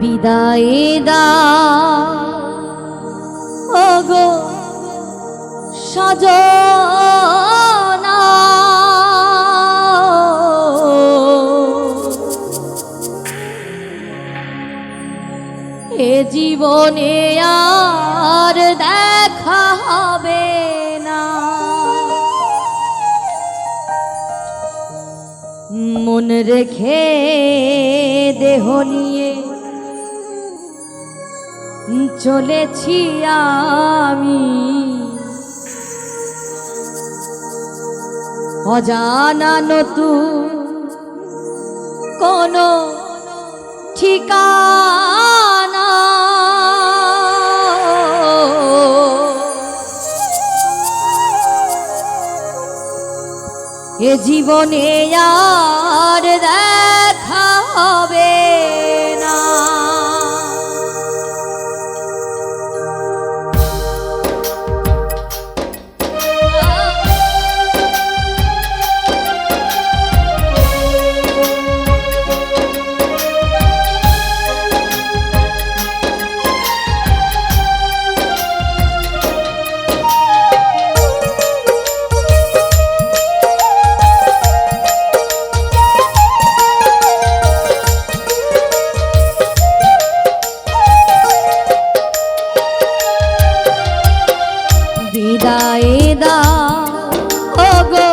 বিদায় দাও ওগো সজনা, এ জীবনে আর দেখা হবে না। মন রেখে দেহ নিয়ে চলেছি আমি, অজানা নতুন কোনো ঠিকানা। এ জীবনে আর দেখা হবে না। বিদায় দাও ওগো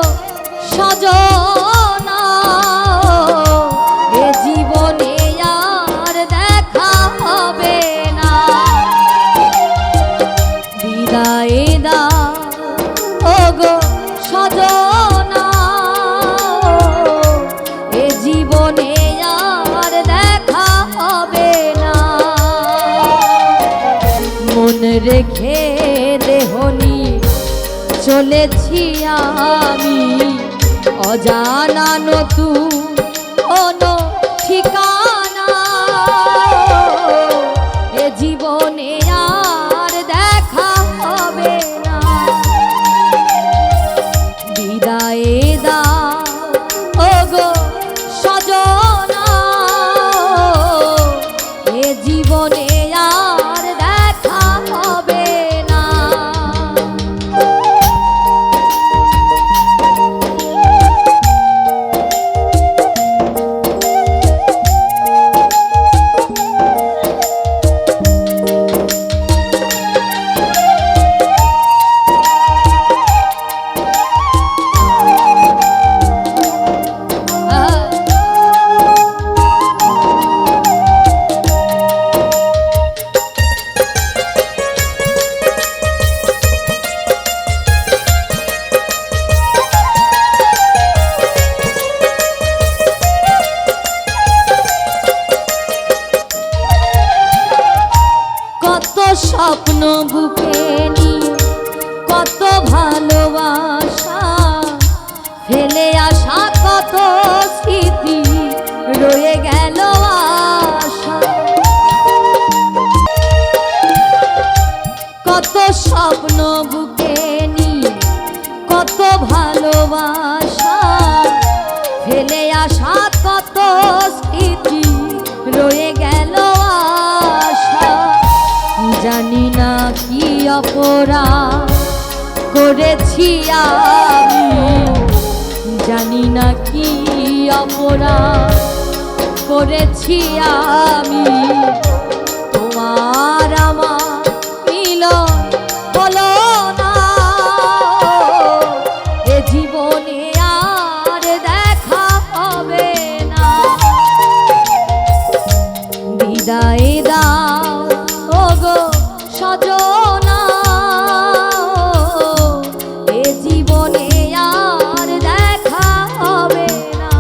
সজনা, এ জীবনে আর দেখা হবে না। বিদায় দাও ওগো সজনা, এ জীবনে আর দেখা হবে না। মন রেখে দেহ নিয়ে চলেছি আমি, অজানা নতুন কোনো ঠিকানা। এ জীবনে আর দেখা হবে না। বিদায় দাও ওগো সজনা, এ জীবনে আর দেখা হবে না। স্বপ্ন বুকে নিয়ে কত ভালোবাসা, ফেলে আসা কত স্মৃতি রয়ে গেল আশা। কত স্বপ্ন বুকে নিয়ে কত ভালোবাসা, ফেলে আসা কত স্মৃতি রয়ে গেল আশা। জানি না কি অপরাধ করেছি আমি, জানি না কি অপরাধ করেছি আমি। তোমার আমার মিলন হলো না, এ জীবনে আর দেখা হবে না। বিদায় দাও ওগো সজনা, এ জীবনে আর দেখা হবে না।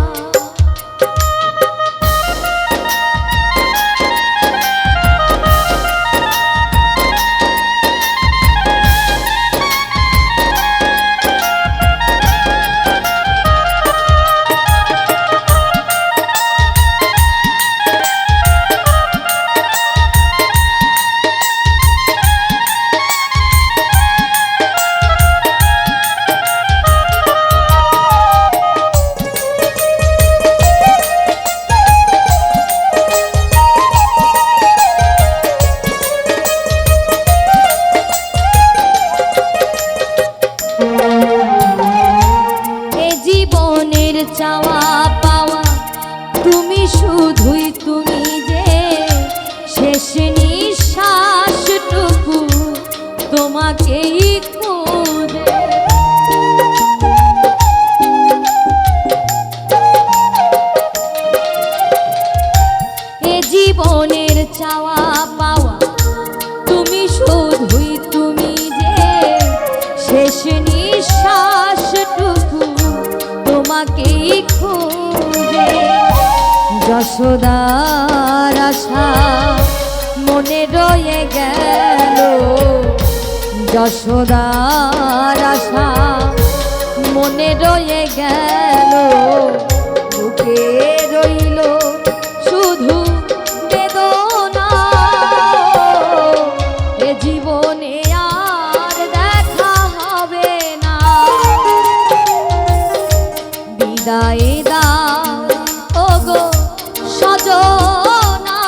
জীবনের চাওয়া পাওয়া তুমি, শুধুই তুমি যে শেষ নিঃশ্বাসটুকু তোমাকেই খুঁজে। যশোদার আশা মনে রয়ে গেল, যশোদার আশা মনে রয়ে গেল, বুকে রইল শুধু বেদনা। এ জীবনে আর দেখা হবে না, বিদায় দাও ওগো সজনা।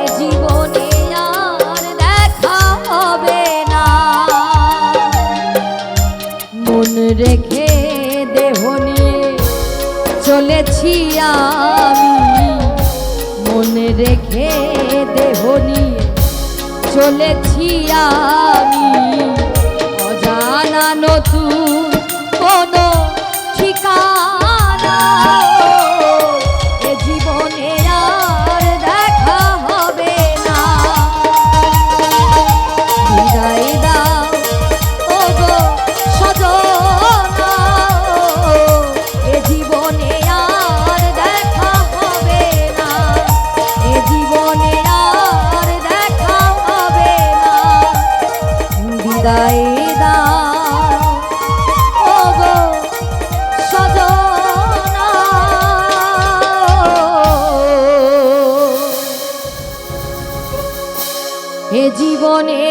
এ জীবনে আর দেখা হবে না, মন রেখে দেহ নিয়ে চলেছি আমি, মনে রেখে দেহ নিয়ে চলেছি আমি। অজানা নতুন কোনো ঠিকানা, এ জীবনে আর দেখা হবে না। বিদায় দাও ওগো সজনা, এ জীবনে আর দেখা হবে না, এ জীবনে আর দেখা হবে না। বিদায় দাও ওগো সজনা। এ জীবনে